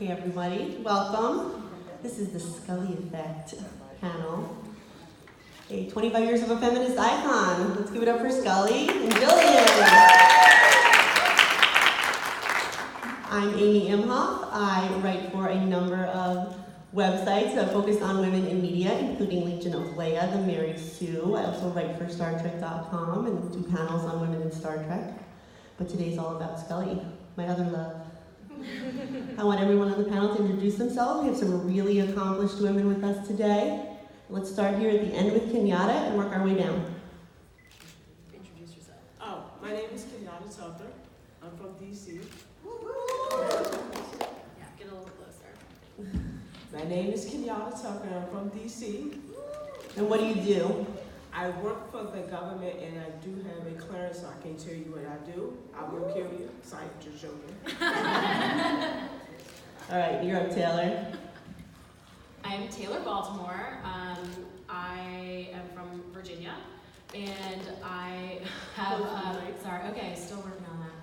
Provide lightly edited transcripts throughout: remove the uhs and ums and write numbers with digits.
Hey everybody, welcome. This is the Scully Effect panel. Hey, 25 years of a feminist icon. Let's give it up for Scully and Gillian. I'm Amy Imhoff. I write for a number of websites focused on women in media, including Legion of Leia, The Mary Sue. I also write for StarTrek.com and do panels on women in Star Trek. But today's all about Scully, my other love. I want everyone on the panel to introduce themselves. We have some really accomplished women with us today. Let's start here at the end with Kenyatta and work our way down. Introduce yourself. Oh, my name is Kenyatta Tucker. I'm from DC. Yeah, get a little closer. My name is Kenyatta Tucker. I'm from DC. And what do you do? I work for the government and I do have a clearance, so I can tell you what I do. I will kill you, so I can show you. All right, you're up, Taylor. I am Taylor Baltimore. I am from Virginia, and I have, still working on that.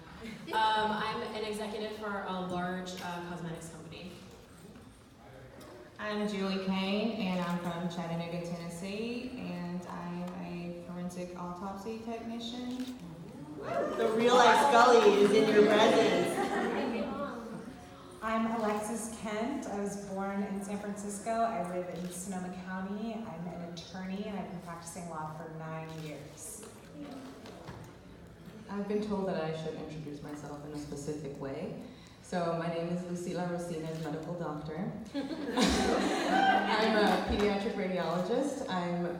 I'm an executive for a large cosmetics company. I'm Julie Cain, and I'm from Chattanooga, Tennessee, and I'm a forensic autopsy technician. The real life Scully is in your presence. I'm Alexis Kent. I was born in San Francisco. I live in Sonoma County. I'm an attorney, and I've been practicing law for 9 years. I've been told that I should introduce myself in a specific way. So my name is Luz Rosines, medical doctor. I'm a pediatric radiologist. I'm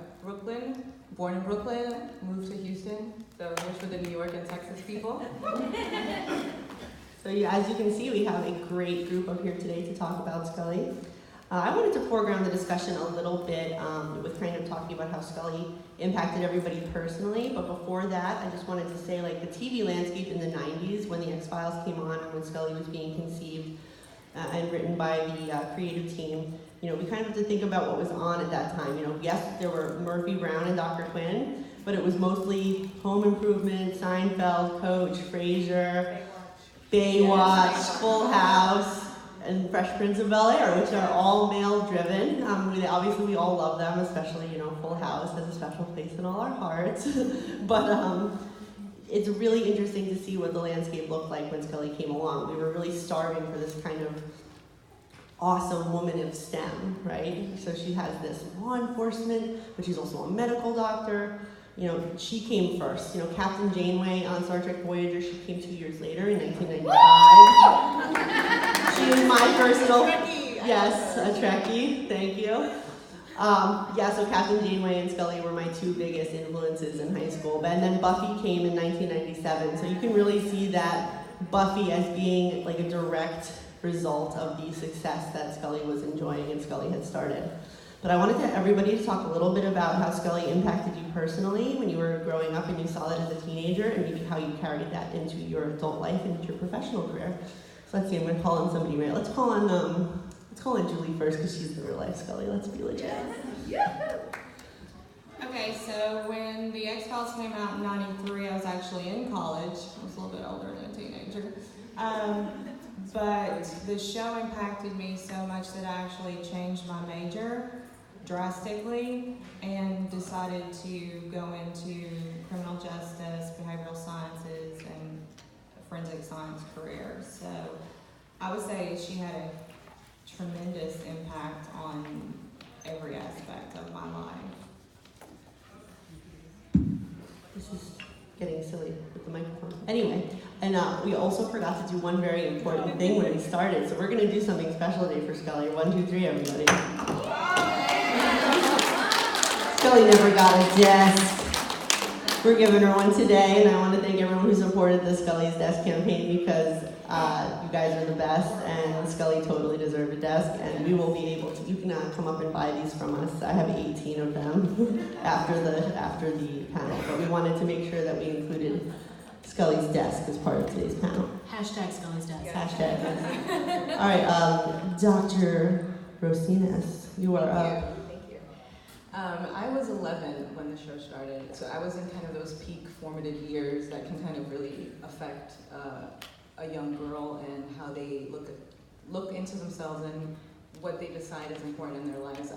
born in Brooklyn, moved to Houston, so wish for the New York and Texas people. So as you can see, we have a great group up here today to talk about Scully. I wanted to foreground the discussion a little bit with kind of talking about how Scully impacted everybody personally, but before that, I just wanted to say like the TV landscape in the 90s when the X-Files came on and when Scully was being conceived and written by the creative team, you know, we kind of have to think about what was on at that time. You know, yes, there were Murphy, Brown, and Dr. Quinn, but it was mostly Home Improvement, Seinfeld, Coach, Frasier, Baywatch, Full House, and Fresh Prince of Bel-Air, which are all male-driven. Obviously, we all love them, especially, you know, Full House has a special place in all our hearts. But it's really interesting to see what the landscape looked like when Scully came along. We were really starving for this kind of awesome woman of STEM, right? So she has this law enforcement, but she's also a medical doctor. You know, she came first. You know, Captain Janeway on Star Trek Voyager, she came 2 years later in 1995. She is my personal, yes, a Trekkie, thank you. So Captain Janeway and Scully were my two biggest influences in high school. And then Buffy came in 1997. So you can really see that Buffy as being like a direct result of the success that Scully was enjoying and Scully had started. But I wanted everybody to talk a little bit about how Scully impacted you personally when you were growing up and you saw that as a teenager, and maybe how you carried that into your adult life and into your professional career. So let's see, I'm gonna call on somebody, right? Let's call on Julie first, because she's the real life Scully. Let's be legit. Okay, so when the X-Files came out in '93, I was actually in college. I was a little bit older than a teenager. But the show impacted me so much that I actually changed my major drastically and decided to go into criminal justice, behavioral sciences, and a forensic science career. So I would say she had a tremendous impact on every aspect of my life. This is getting silly with the microphone. Anyway, and we also forgot to do one very important thing when we started, so we're gonna do something special today for Scully. 1, 2, 3, everybody. Scully never got a desk. We're giving her one today, and I want to thank everyone who supported the Scully's Desk campaign because you guys are the best, and Scully totally deserved a desk, and we will be able to, you can come up and buy these from us. I have 18 of them after the panel, but we wanted to make sure that we included Scully's Desk as part of today's panel. Hashtag Scully's Desk. Hashtag. All right, Dr. Rosines, you are up. I was 11 when the show started, so I was in kind of those peak formative years that can kind of really affect a young girl and how they look at look into themselves and what they decide is important in their lives.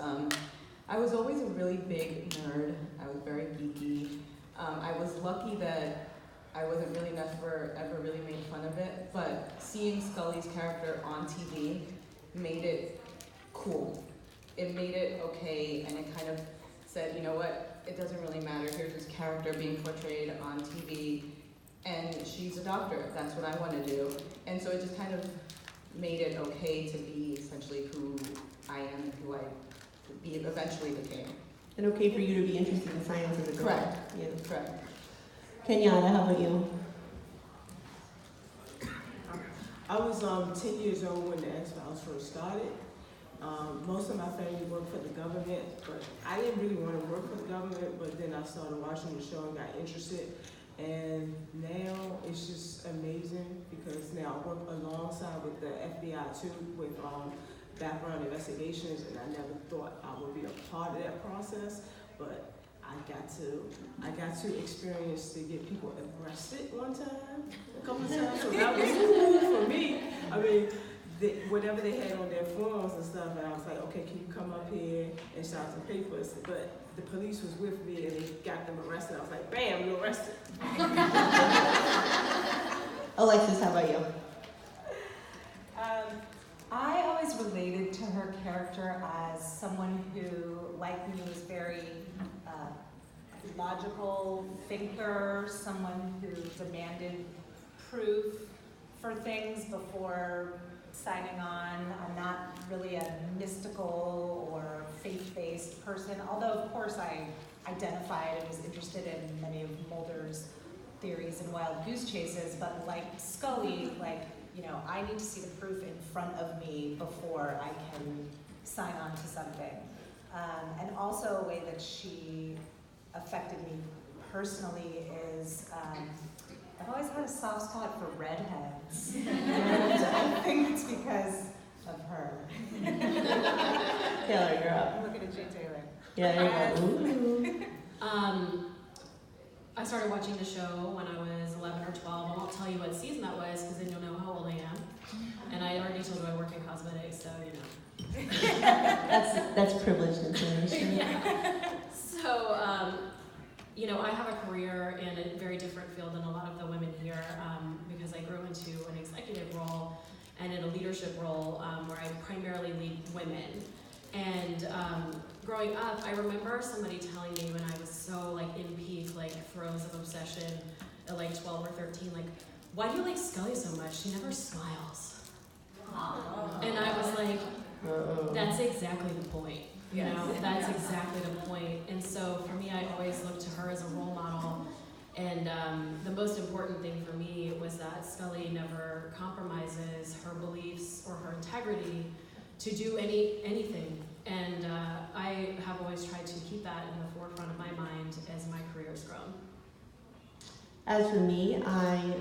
I was always a really big nerd. I was very geeky. I was lucky that I wasn't really ever really made fun of it, but seeing Scully's character on TV made it cool. It made it okay, and it kind of said, you know what, it doesn't really matter. Here's this character being portrayed on TV, and she's a doctor. That's what I want to do. And so it just kind of made it okay to be essentially who I am and who I eventually became. And okay for you to be interested in science as a girl. Correct. Yeah. Correct. Kenyatta, how about you? I was 10 years old when the X-Files first started. Most of my family worked for the government, but I didn't really want to work for the government, but then I started watching the show and got interested. And now it's just amazing because now I work alongside with the FBI too, with background investigations, and I never thought I would be a part of that process, but I got to experience to get people arrested a couple of times, so that was cool for me. I mean, whatever they had on their forms and stuff, and I was like, okay, can you come up here and sign some papers? But the police was with me and they got them arrested. I was like, bam, you're arrested. Alexis, how about you? I always related to her character as someone who, like me, was very logical thinker, someone who demanded proof for things before signing on. I'm not really a mystical or faith-based person, although of course I identified and was interested in many of Mulder's theories and wild goose chases, but like Scully, I need to see the proof in front of me before I can sign on to something. And also a way that she affected me personally is I've always had a soft spot for redheads, and I think it's because of her. Taylor, you're up. I'm looking at you, Taylor. Yeah, you're up. I started watching the show when I was 11 or 12. I won't tell you what season that was because then you'll know how old I am. And I already told you I work in cosmetics, so you know. That's privileged information. Yeah. So, I have a career in a very different field than a lot of the women here because I grew into an executive role and in a leadership role where I primarily lead women. And growing up, I remember somebody telling me when I was so in peak, throes of obsession at 12 or 13, why do you like Scully so much? She never smiles. And I was like, that's exactly the point. You know, that's exactly the point. And so for me, I always looked to her as a role model. And the most important thing for me was that Scully never compromises her beliefs or her integrity to do anything. And I have always tried to keep that in the forefront of my mind as my career's grown. As for me, I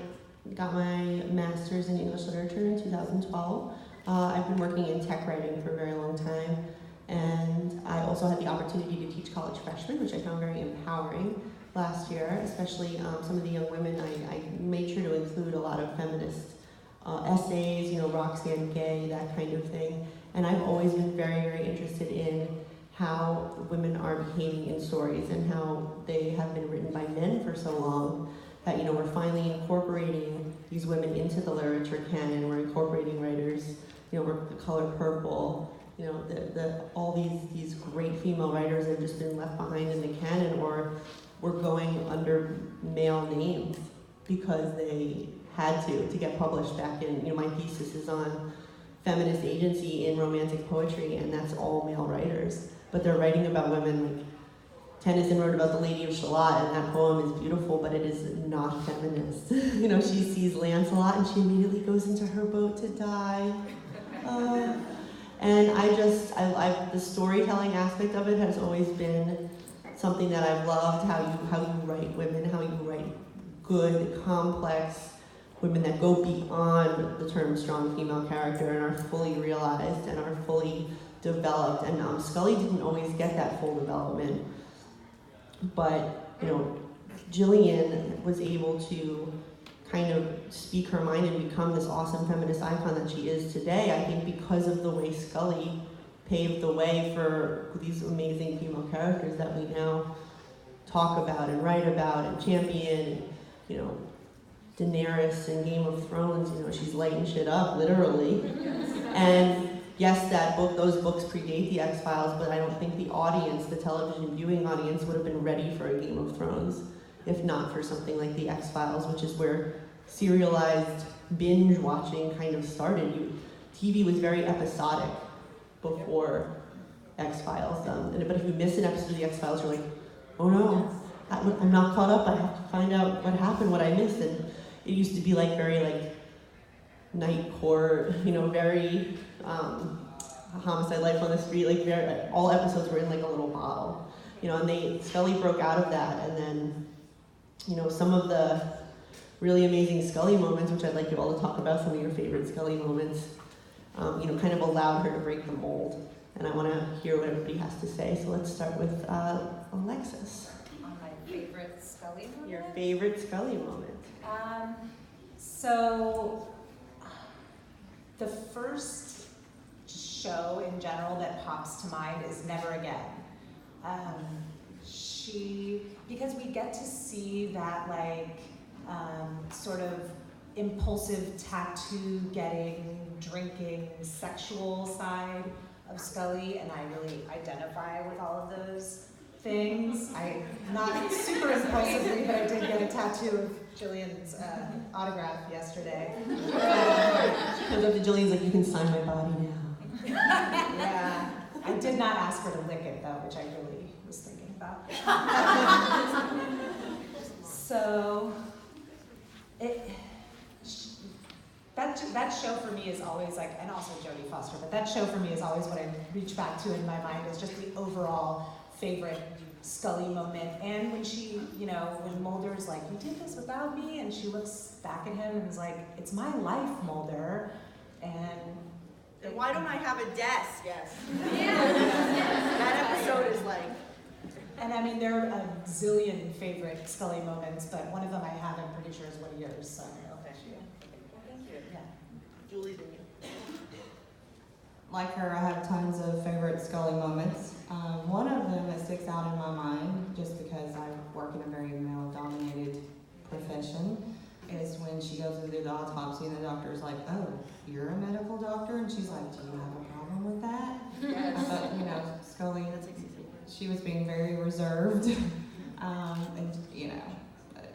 got my master's in English literature in 2012. I've been working in tech writing for a very long time, and I also had the opportunity to teach college freshmen, which I found very empowering last year, especially some of the young women. I made sure to include a lot of feminist essays, Roxanne Gay, that kind of thing. And I've always been very, very interested in how women are behaving in stories and how they have been written by men for so long that, we're finally incorporating these women into the literature canon. We're incorporating writers, we're The Color Purple, all these great female writers have just been left behind in the canon, or we're going under male names because they had to get published back in, my thesis is on feminist agency in romantic poetry, and that's all male writers. But they're writing about women. Tennyson wrote about the Lady of Shalott, and that poem is beautiful, but it is not feminist. She sees Lancelot, and she immediately goes into her boat to die. And the storytelling aspect of it has always been something that I've loved, how you write women, how you write good, complex women that go beyond the term strong female character and are fully realized and are fully developed. And Scully didn't always get that full development, but Gillian was able to kind of speak her mind and become this awesome feminist icon that she is today, I think because of the way Scully paved the way for these amazing female characters that we now talk about and write about and champion, and, you know, Daenerys in Game of Thrones, you know, she's lighting shit up, literally. And yes, those books predate the X-Files, but I don't think the audience, the television viewing audience, would have been ready for a Game of Thrones if not for something like the X-Files, which is where serialized binge watching kind of started. TV was very episodic before X-Files. But if you miss an episode of the X-Files, you're like, oh no, I'm not caught up. I have to find out what happened, what I missed. And it used to be like very like night court, you know, very Homicide: Life on the Street. Like all episodes were in like a little bottle, you know. And Scully broke out of that, and then, you know, some of the really amazing Scully moments, which I'd like you all to talk about, some of your favorite Scully moments, you know, kind of allowed her to break the mold. And I want to hear what everybody has to say. So let's start with Alexis. On my favorite Scully moment? Your favorite Scully moment. So the first show in general that pops to mind is Never Again. Because we get to see that like sort of impulsive tattoo getting, drinking, sexual side of Scully, and I really identify with all of those things. Not super impulsively, but I did get a tattoo of Gillian's autograph yesterday. She comes up to Gillian's like, you can sign my body now. Yeah, I did not ask her to lick it though, which I really was thinking about. So, that show for me is always like, and also Jodie Foster, but that show for me is always what I reach back to in my mind is just the overall favorite Scully moment. And when she, you know, when Mulder's like, you did this without me, and she looks back at him and is like, it's my life, Mulder. And why don't I have a desk? yes. That episode is like. And I mean, there are a zillion favorite Scully moments, but one of them I have, I'm pretty sure, is one of yours. So Thank you. yeah. Julie's in you. Like her, I have tons of favorite Scully moments. One of them that sticks out in my mind, just because I work in a very male-dominated profession, is when she goes to do the autopsy and the doctor's like, oh, you're a medical doctor? And she's like, do you have a problem with that? Yes. I thought, you know, Scully, That's like she was being very reserved, and, you know,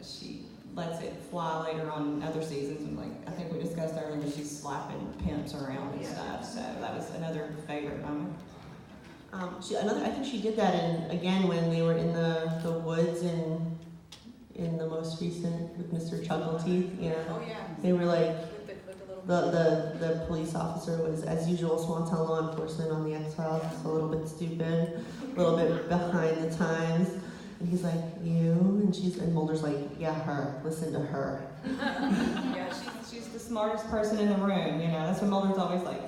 she lets it fly later on in other seasons, and like, I think we discussed earlier, but she's slapping pimps around and stuff, so that was another favorite moment. I think she did that again when they were in the woods in the most recent with Mr. Chuckleteeth. Yeah. Oh yeah. They were like, With the little. the police officer was, as usual, Swanton law enforcement on the X-Files, just a little bit stupid, a little bit behind the times. And he's like, you? And Mulder's like, yeah, her. Listen to her. Yeah, she's the smartest person in the room, you know, that's what Mulder's always like,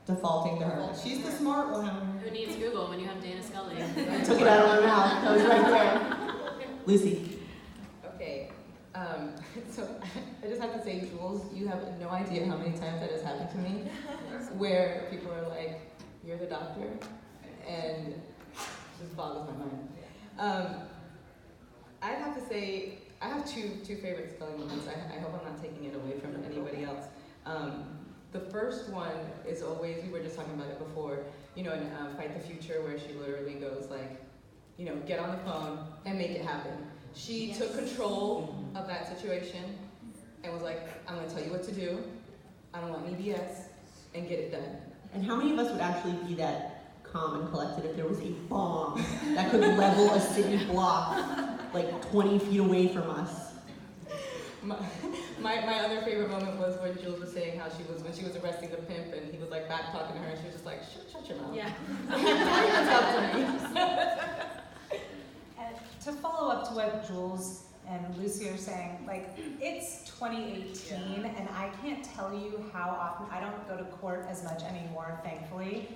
defaulting to her. She's the smart one. Who needs Google when you have Dana Scully? I took it out of my mouth. That was right there. Lucy. Okay, so I just have to say, Jules, you have no idea how many times that has happened to me, where people are like, you're the doctor, and it just boggles my mind. I'd have to say, I have two favorite Scully moments. I hope I'm not taking it away from anybody else. The first one is always, we were just talking about it before, you know, in Fight the Future, where she literally goes like, you know, get on the phone and make it happen. She took control of that situation and was like, I'm gonna tell you what to do, I don't want any BS, and get it done. And how many of us would actually be that calm and collected if there was a bomb that could level a city block like 20 feet away from us? My other favorite moment was when Jules was saying how when she was arresting the pimp and he was like back talking to her and she was just like, shut your mouth. Yeah. That's up to me. And to follow up to what Jules and Lucy are saying, like, it's 2018, and I can't tell you how often, I don't go to court as much anymore, thankfully,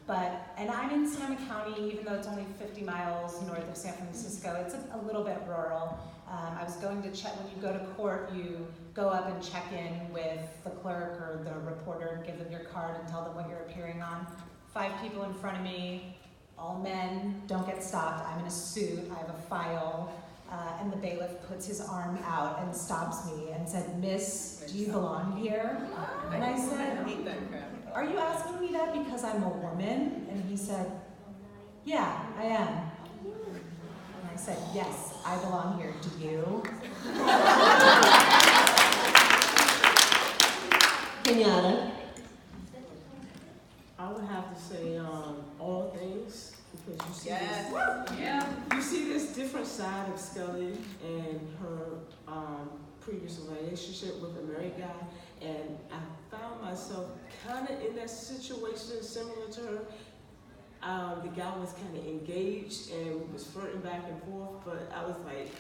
And I'm in Sonoma County, even though it's only 50 miles north of San Francisco, it's a little bit rural. I was going to check, when you go to court, you go up and check in with the clerk or the reporter, give them your card and tell them what you're appearing on. 5 people in front of me, all men, don't get stopped. I'm in a suit, I have a file, and the bailiff puts his arm out and stops me and said, "Miss, do you belong here?" And I said, I hate that crap. "Are you asking me that because I'm a woman?" And he said, "Yeah, I am." And I said, "Yes, I belong here. Do you?" Kenyatta. I would have to say all things, because you see Yes. you see this different side of Scully and her previous relationship with a married guy, and I found myself kind of in that situation similar to her. The guy was kind of engaged and we was flirting back and forth, but I was like,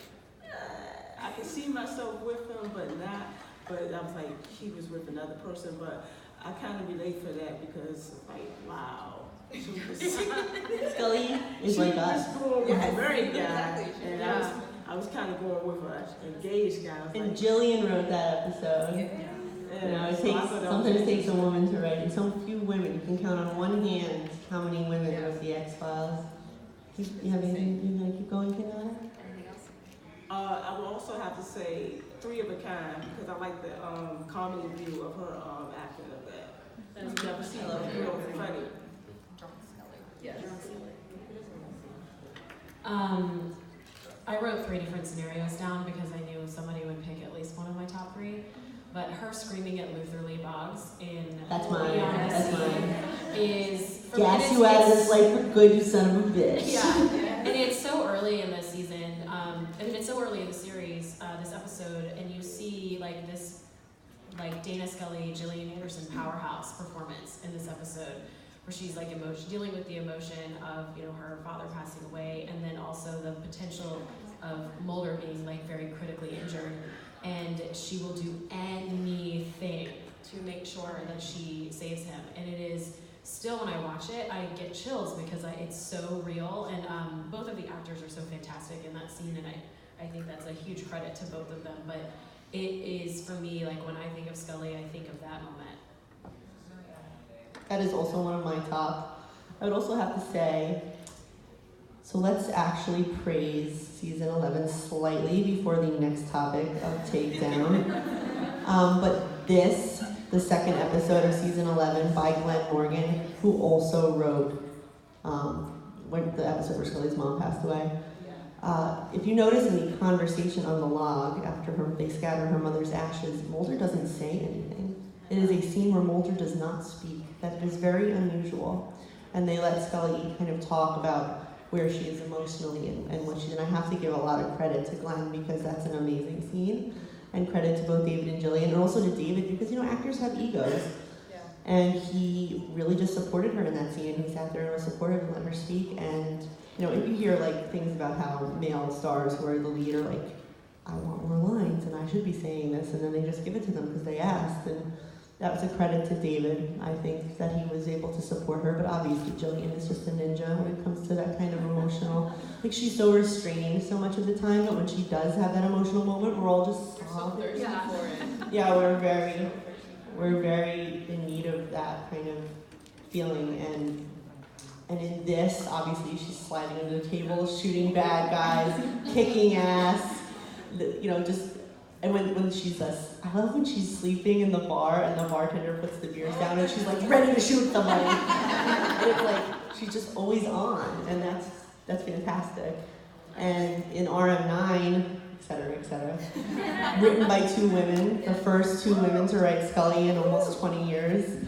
I could see myself with him, but not. But I was like, he was with another person, but I kind of relate for that because, like, wow. Scully is like us. With a married guy, Exactly. and I was kind of going with an engaged guy. I was And like, Gillian wrote that episode. yeah. You know, it So I takes, thought that was sometimes takes a interesting. woman to write, and so few women. You can count on one hand how many women wrote the X-Files. You have anything you want to keep going, Kenyatta? I will also have to say 3 of a kind because I like the comedy view of her acting of that. You've never seen her real funny. Yes. I wrote 3 different scenarios down because I knew somebody would pick at least one of my top 3. But her screaming at Luther Lee Boggs in That's mine. Beyond the That's Sea mine. is for Gas me, you out of it's- this life for good, you son of a bitch. Yeah, and it's so early in this season. It's so early in the series, this episode, and you see like this, like Dana Scully, Gillian Anderson powerhouse performance in this episode, where she's like dealing with the emotion of her father passing away, and then also the potential of Mulder being like very critically injured, and she will do anything to make sure that she saves him, and it is. Still, when I watch it, I get chills because it's so real, and both of the actors are so fantastic in that scene, and I think that's a huge credit to both of them. But it is, for me, like when I think of Scully, I think of that moment. That is also one of my top. I would also have to say, so let's actually praise season 11 slightly before the next topic of Takedown. But this, the second episode of season 11 by Glenn Morgan, who also wrote when the episode where Scully's mom passed away. If you notice in the conversation on the log after they scatter her mother's ashes, Mulder doesn't say anything. It is a scene where Mulder does not speak. That is very unusual. And they let Scully kind of talk about where she is emotionally and what she's. And I have to give a lot of credit to Glenn because that's an amazing scene. And credit to both David and Gillian, and also to David because actors have egos. Yeah. And he really just supported her in that scene. He sat there and was supportive and let her speak. And if you hear like things about how male stars who are the lead are like, I want more lines and I should be saying this, and then they just give it to them because they asked. And that was a credit to David. I think that he was able to support her, but obviously Gillian is just a ninja when it comes to that kind of emotional. Like she's so restrained so much of the time, but when she does have that emotional moment, we're all just sobbing. Yeah. Yeah, we're very in need of that kind of feeling, and in this, obviously, she's sliding under the table, shooting bad guys, kicking ass, and when she's I love when she's sleeping in the bar and the bartender puts the beers down and she's like ready to shoot somebody, and it's like she's just always on, and that's fantastic. And in RM9. Etc. Written by 2 women, the first 2 women to write Scully in almost 20 years,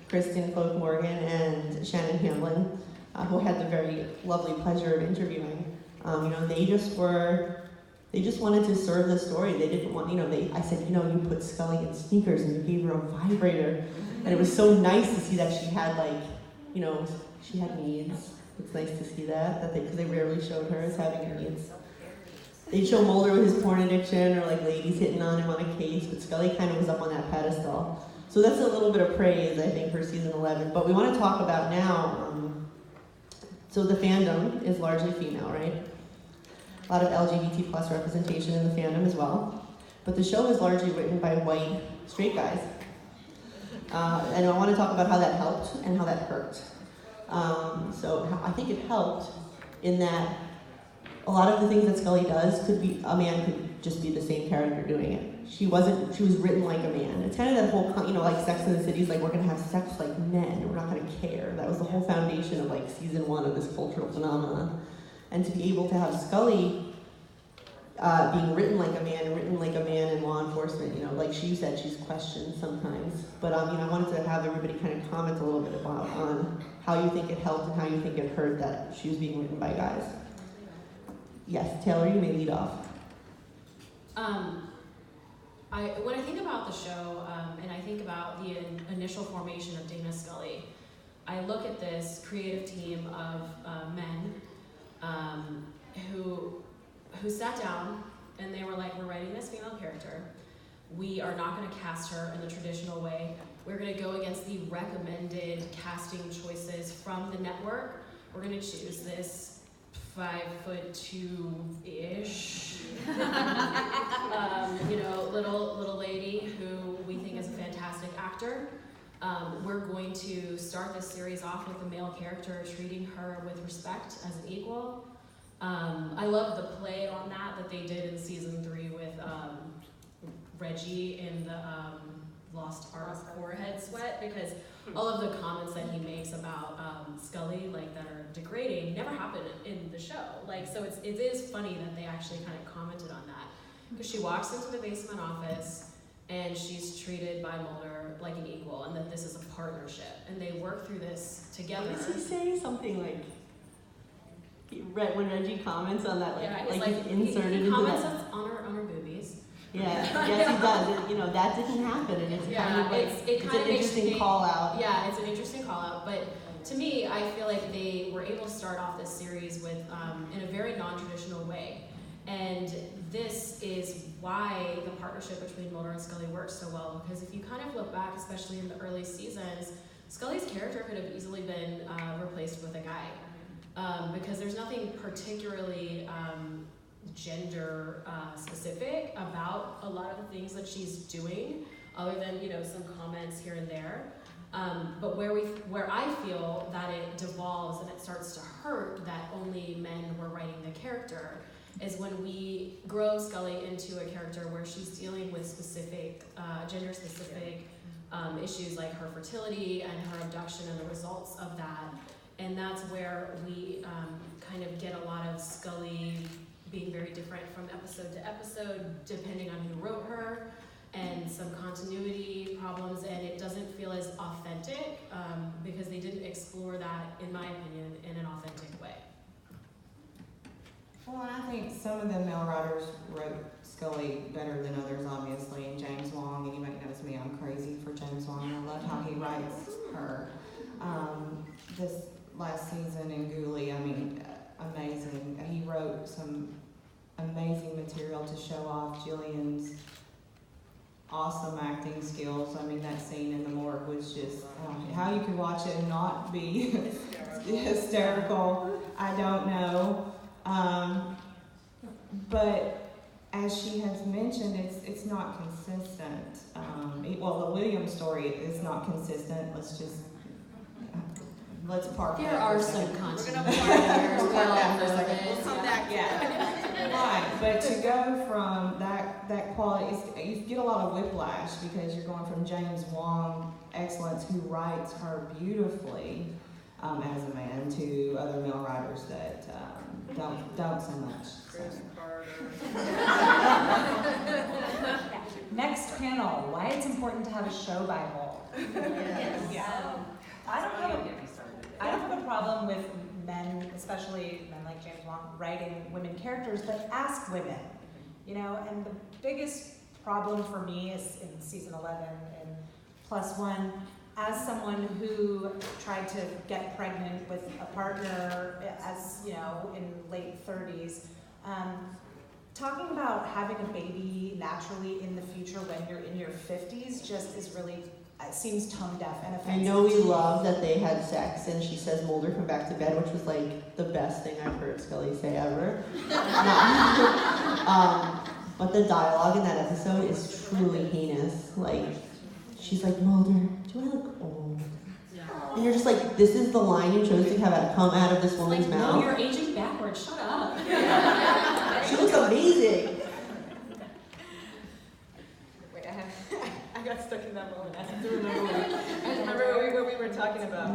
Kristen Cloak Morgan and Shannon Hamlin, who had the very lovely pleasure of interviewing. They just wanted to serve the story. They didn't want, I said, you put Scully in sneakers and you gave her a vibrator, and it was so nice to see that she had she had needs. It's nice to see that because they rarely showed her as having needs. They'd show Mulder with his porn addiction or like ladies hitting on him on a case, but Scully kind of was up on that pedestal. So that's a little bit of praise, I think, for season 11. But we want to talk about now So the fandom is largely female, right? A lot of LGBT plus representation in the fandom as well. But the show is largely written by white straight guys. And I want to talk about how that helped and how that hurt. So I think it helped in that a lot of the things that Scully does a man could just be the same character doing it. She was written like a man. It's kind of that whole, like Sex and the City's like, we're gonna have sex like men, we're not gonna care. That was the whole foundation of like season 1 of this cultural phenomenon. And to be able to have Scully being written like a man in law enforcement, like she said, she's questioned sometimes. But I wanted to have everybody kind of comment a little bit about on how you think it helped and how you think it hurt that she was being written by guys. Yes, Taylor, you may lead off. When I think about the show, and I think about the initial formation of Dana Scully, I look at this creative team of men who sat down and they were like, we're writing this female character. We are not going to cast her in the traditional way. We're going to go against the recommended casting choices from the network. We're going to choose this 5'2"-ish, little lady who we think is a fantastic actor. We're going to start this series off with a male character, treating her with respect as an equal. I love the play on that they did in season 3 with Reggie in the Lost Art of Forehead Sweat, because all of the comments that he makes about Scully, like that are degrading, never happened in the show. Like, so it is funny that they actually kind of commented on that, because she walks into the basement office and she's treated by Mulder like an equal, and that this is a partnership, and they work through this together. What does he say? Something like, when Reggie comments on that, he's inserted he into comments that. on her boobies. Yeah, yes he does. That didn't happen, and it's kind of like, it's an interesting call out. Yeah, it's an interesting call out, but to me, I feel like they were able to start off this series with, in a very non-traditional way. And this is why the partnership between Mulder and Scully works so well, because if you kind of look back, especially in the early seasons, Scully's character could have easily been replaced with a guy. Because there's nothing particularly gender specific about a lot of the things that she's doing, other than some comments here and there. But where I feel that it devolves and it starts to hurt that only men were writing the character is when we grow Scully into a character where she's dealing with specific gender specific issues like her fertility and her abduction and the results of that. And that's where we kind of get a lot of Scully being very different from episode to episode, depending on who wrote her, and some continuity problems, and it doesn't feel as authentic because they didn't explore that, in my opinion, in an authentic way. Well, and I think some of the male writers wrote Scully better than others, obviously, and James Wong, anybody knows me, I'm crazy for James Wong, and I love how he writes her. This last season in Ghoulie, amazing. He wrote some amazing material to show off Gillian's awesome acting skills. That scene in the morgue was just, how you could watch it and not be hysterical, I don't know. But as she has mentioned, it's not consistent. The Williams story is not consistent. Let's park There that are for a some second. continuity. We'll park that for a second. We'll come back. Right, but to go from that quality, you get a lot of whiplash because you're going from James Wong excellence, who writes her beautifully as a man, to other male writers that don't so much. Next panel, why it's important to have a show Bible. Yes. I don't have a problem with men, especially men like James Wong, writing women characters, but ask women, and the biggest problem for me is in season 11 in +1, as someone who tried to get pregnant with a partner in late 30s, talking about having a baby naturally in the future when you're in your 50s just is really it seems tone deaf and I offensive. know we to me. love that they had sex, and she says Mulder come back to bed, which was like the best thing I've heard Scully say ever. But the dialogue in that episode is truly heinous. Like, she's like, Mulder, do I look old? Yeah. And you're just like, this is the line you chose to have come out of this woman's Like, mouth? no, you're aging backwards. Shut up. She looks amazing. Wait, I got stuck in that moment. I have to remember what we were talking about.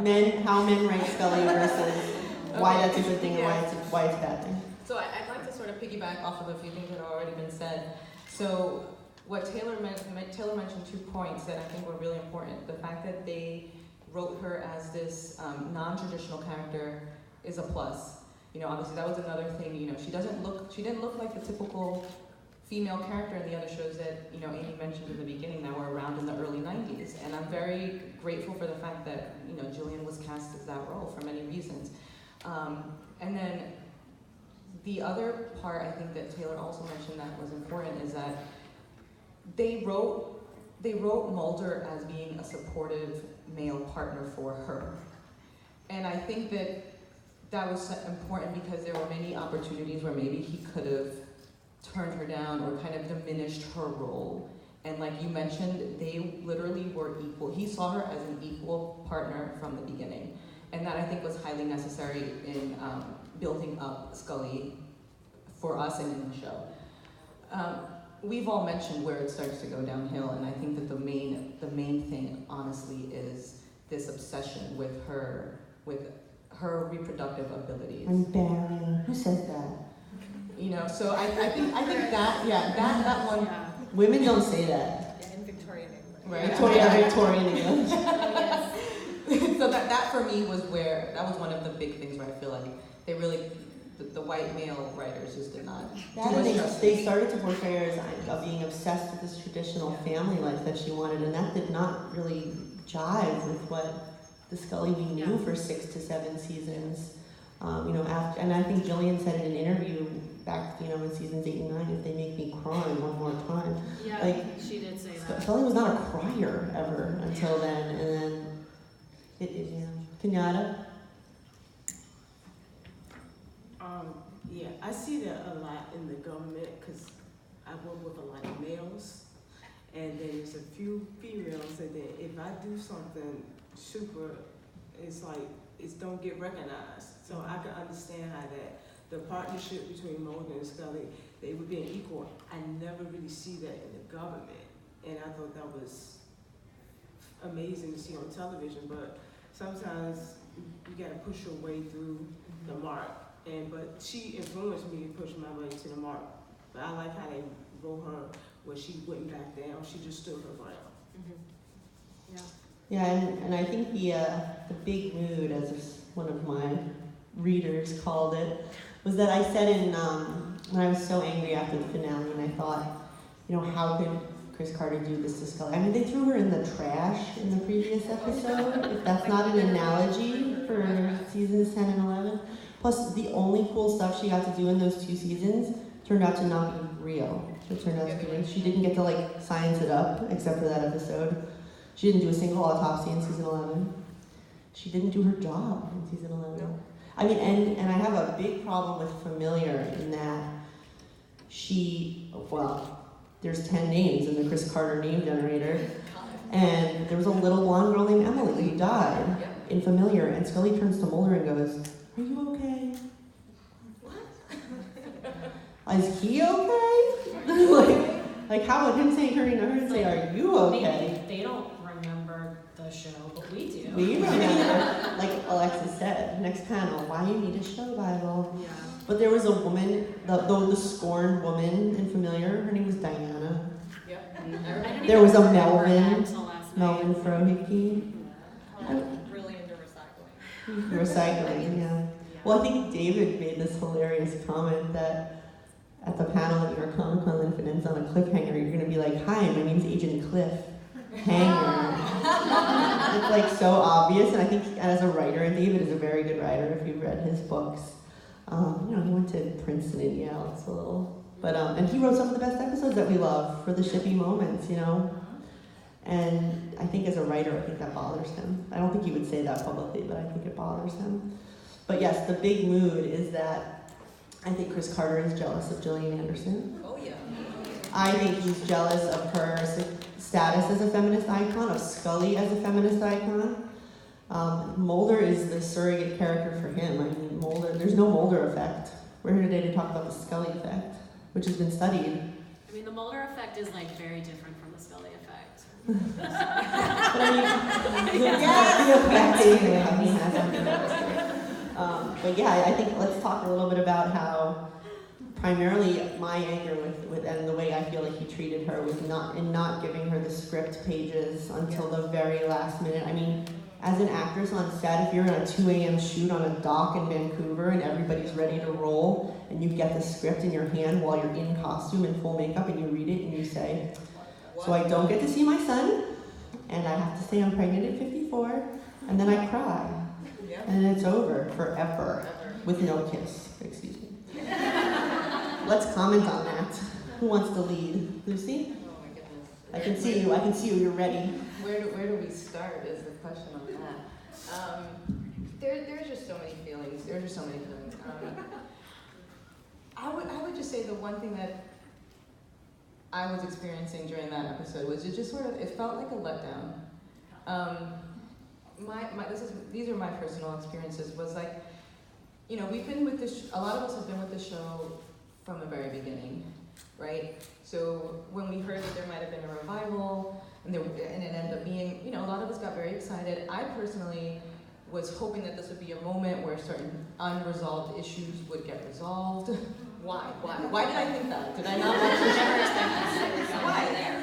How men rank Scully versus why that's a good thing and why it's a bad thing. So I'd like to sort of piggyback off of a few things that have already been said. So what Taylor mentioned 2 points that I think were really important. The fact that they wrote her as this non-traditional character is a plus. You know, obviously that was another thing. You know, she didn't look like the typical female character in the other shows that, you know, Amy mentioned in the beginning that were around in the early 90s. And I'm very grateful for the fact that, you know, Gillian was cast as that role for many reasons. And then the other part I think that Taylor also mentioned that was important is that they wrote Mulder as being a supportive male partner for her. And I think that was important because there were many opportunities where maybe he could have turned her down or kind of diminished her role. And like you mentioned, they literally were equal. He saw her as an equal partner from the beginning. And that I think was highly necessary in building up Scully for us and in the show. We've all mentioned where it starts to go downhill, and I think that the main thing, honestly, is this obsession with her reproductive abilities. I'm barren. Who says that? You know, so I think that one. Yeah. Women don't say that. Yeah, in Victorian England. Right. Victorian English. So that for me was one of the big things where I feel like they really, the white male writers just did not. They started to portray her as being obsessed with this traditional family life that she wanted, and that did not really jive with what the Scully we knew for 6 to 7 seasons. You know, and I think Gillian said in an interview back, you know, in seasons 8 and 9, if they make me cry one more time. Yeah, Like, she did say that. Scully was not a crier ever until then, and then Kenyatta. Yeah, I see that a lot in the government because I work with a lot of males, and then there's a few females, and then if I do something super, it's like it don't get recognized. So I can understand how that the partnership between Mulder and Scully, they were being equal. I never really see that in the government, and I thought that was amazing to see on television. But sometimes you got to push your way through the mark. But she influenced me to push my way to the mark. But I like how they wrote her where she wouldn't back down. She just stood her ground. Mm-hmm. Yeah. Yeah, and I think the big mood, as one of my readers called it, was that I said when I was so angry after the finale, and I thought, you know, how could Chris Carter do this to Scully? I mean, they threw her in the trash in the previous episode, if that's not an analogy for seasons 10 and 11. Plus, the only cool stuff she got to do in those 2 seasons turned out to not be real. It turned out to be, she didn't get to like science it up, except for that episode. She didn't do a single autopsy in season 11. She didn't do her job in season 11. No. I mean, and I have a big problem with Familiar in that there's 10 names in the Chris Carter name generator. And there was a little blonde girl named Emily who died in Familiar, and Scully turns to Mulder and goes, "Are you okay?" What? Is he okay? like how would him say turning to her and say, "Are you okay?" Maybe they don't remember the show, but we do. We remember, like Alexis said, next panel, why you need a show Bible. Yeah. But there was a woman, the scorned woman in Familiar, her name was Diana. Yep. There was a Melvin Frohicke. I'm really into recycling. Recycling, yeah. Well, I think David made this hilarious comment that at the panel at New York Comic Con, if it ends on a cliffhanger, you're going to be like, "Hi, my name's Agent Cliff Hanger." It's like so obvious, and I think as a writer, and David is a very good writer if you've read his books. You know, he went to Princeton and Yale, it's a little, and he wrote some of the best episodes that we love for the shippy moments, you know. And I think as a writer, I think that bothers him. I don't think he would say that publicly, but I think it bothers him. But yes, the big mood is that I think Chris Carter is jealous of Gillian Anderson. Oh, yeah. I think he's jealous of her status as a feminist icon, of Scully as a feminist icon. Mulder is the surrogate character for him. I mean, there's no Mulder effect. We're here today to talk about the Scully effect, which has been studied. I mean, the Mulder effect is like very different from the Scully effect. But I mean, the effect he has on her. But yeah, I think let's talk a little bit about how primarily my anger with and the way I feel like he treated her was not giving her the script pages until the very last minute. I mean, as an actress on set, if you're in a 2 a.m. shoot on a dock in Vancouver and everybody's ready to roll and you get the script in your hand while you're in costume and full makeup and you read it and you say, so I don't get to see my son and I have to say I'm pregnant at 54 and then I cry and it's over forever with no kiss, excuse me. Let's comment on that. Who wants to lead? Lucy? Oh my goodness. I can see you, you're ready. Where do we start is the question on that. There's just so many feelings. I would just say the one thing that I was experiencing during that episode was it just sort of, it felt like a letdown. These are my personal experiences, was like, you know, we've been with this, a lot of us have been with the show from the very beginning, right? So when we heard that there might have been a revival, and it ended up being, you know, a lot of us got very excited. I personally was hoping that this would be a moment where certain unresolved issues would get resolved. Why did I think that? Did I not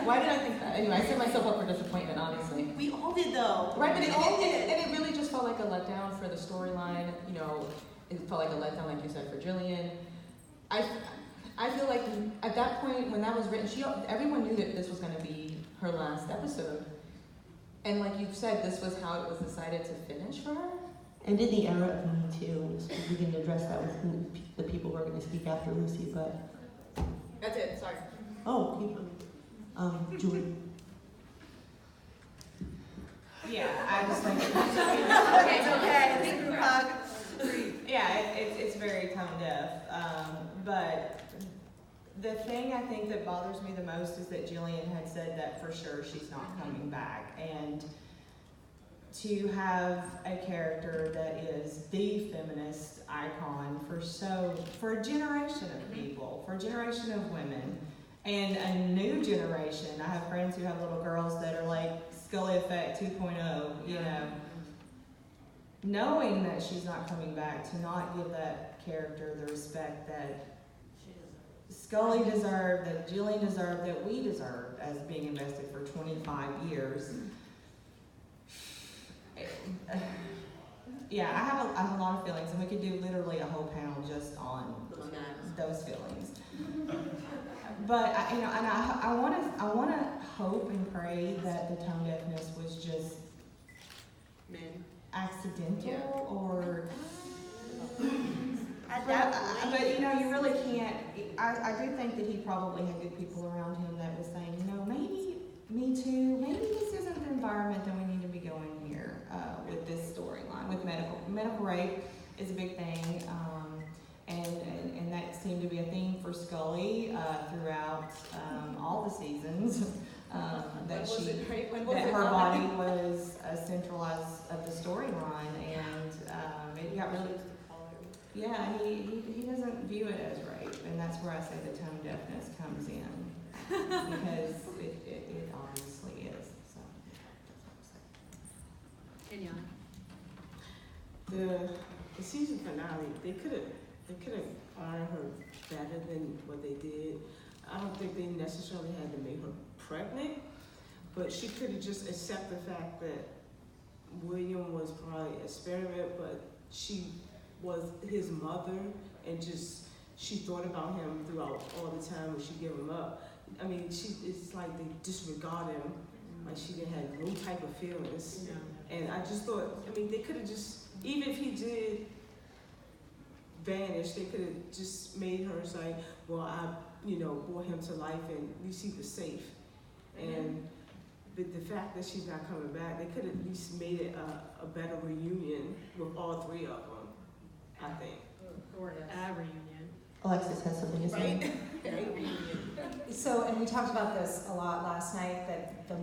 Why did I think that? Anyway, I set myself up for disappointment, honestly. We all did though. Right, but it really just felt like a letdown for the storyline. You know, it felt like a letdown, like you said, for Gillian. I feel like at that point when that was written, everyone knew that this was going to be her last episode. And like you said, this was how it was decided to finish for her. And in the era of Me Too, we can address that with the people who are going to speak after Lucy, but... That's it, sorry. Oh, okay. Julie. Yeah, I just think Okay, group hug. yeah, it's very tone deaf. But the thing I think that bothers me the most is that Gillian had said that for sure she's not coming back. And to have a character that is the feminist icon for a generation of people, for a generation of women, and a new generation. I have friends who have little girls that are like Scully Effect 2.0, you know. Knowing that she's not coming back, to not give that character the respect that Scully deserved, that Gillian deserved, that we deserved as being invested for 25 years. Yeah, I have a lot of feelings, and we could do literally a whole panel just on those feelings. But I want to hope and pray that the tone deafness was just accidental or. But you know, you really can't. I do think that he probably had good people around him that was saying, you know, maybe Me Too, maybe this isn't the environment that we need to be going here with this storyline. With medical rape is a big thing, and that seemed to be a theme for Scully throughout all the seasons. That her body was a centralized of the storyline, and it got really. Yeah, he doesn't view it as rape, and that's where I say the tone deafness comes in, because it obviously is. So that's what I'm saying. The season finale, they could have honored her better than what they did. I don't think they necessarily had to make her pregnant, but she could have just accepted the fact that William was probably an experiment, but she was his mother, and just she thought about him throughout all the time when she gave him up. I mean, it's like they disregard him, like she didn't have no type of feelings. Yeah. And I just thought, I mean, they could have just, even if he did vanish, they could have just made her say, well, I, brought him to life, and at least he was safe. And the fact that she's not coming back, they could at least made it a better reunion with all three of them, I think. A reunion. Alexis has something to say. So, and we talked about this a lot last night, that the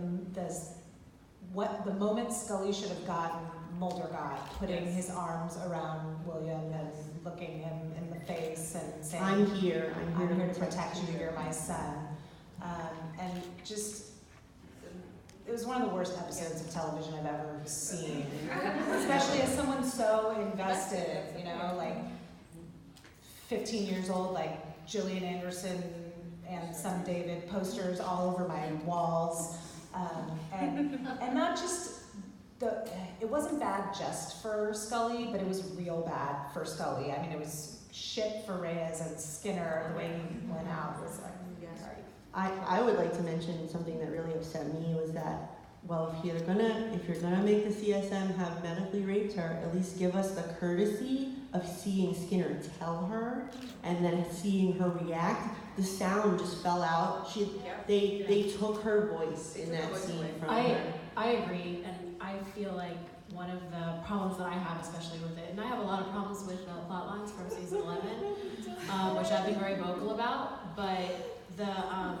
moment Scully should have gotten, Mulder got, putting his arms around William and looking him in the face and saying, I'm here to protect you, you're my son. And just, it was one of the worst episodes of television I've ever seen. Especially as someone so invested, you know, like 15 years old, like Gillian Anderson and Son David posters all over my walls. And not just, it wasn't bad just for Scully, but it was real bad for Scully. I mean, it was shit for Reyes and Skinner. The way he went out was like, I would like to mention something that really upset me was that, well, if you're gonna make the CSM have medically raped her, at least give us the courtesy of seeing Skinner tell her and then seeing her react. The sound just fell out. They took her voice in that scene from her. I agree, and I feel like one of the problems that I have, especially with it, and I have a lot of problems with the plot lines from season 11, which I've been very vocal about, but the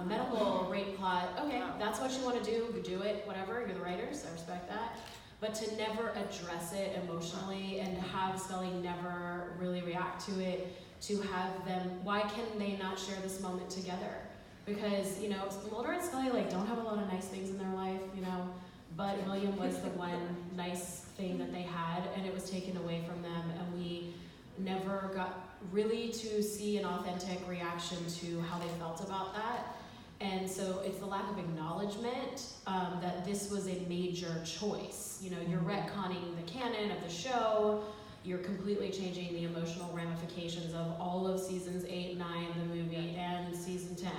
medical rape plot, okay, that's what you want to do it, whatever, you're the writers, I respect that. But to never address it emotionally and to have Scully never really react to it, to have them, why can they not share this moment together? Because, you know, Mulder and Scully don't have a lot of nice things in their life, you know, but William was the one nice thing that they had, and it was taken away from them, and we never got really to see an authentic reaction to how they felt about that. And so it's the lack of acknowledgement that this was a major choice. You know, you're retconning the canon of the show, you're completely changing the emotional ramifications of all of seasons 8, 9, the movie, and season 10.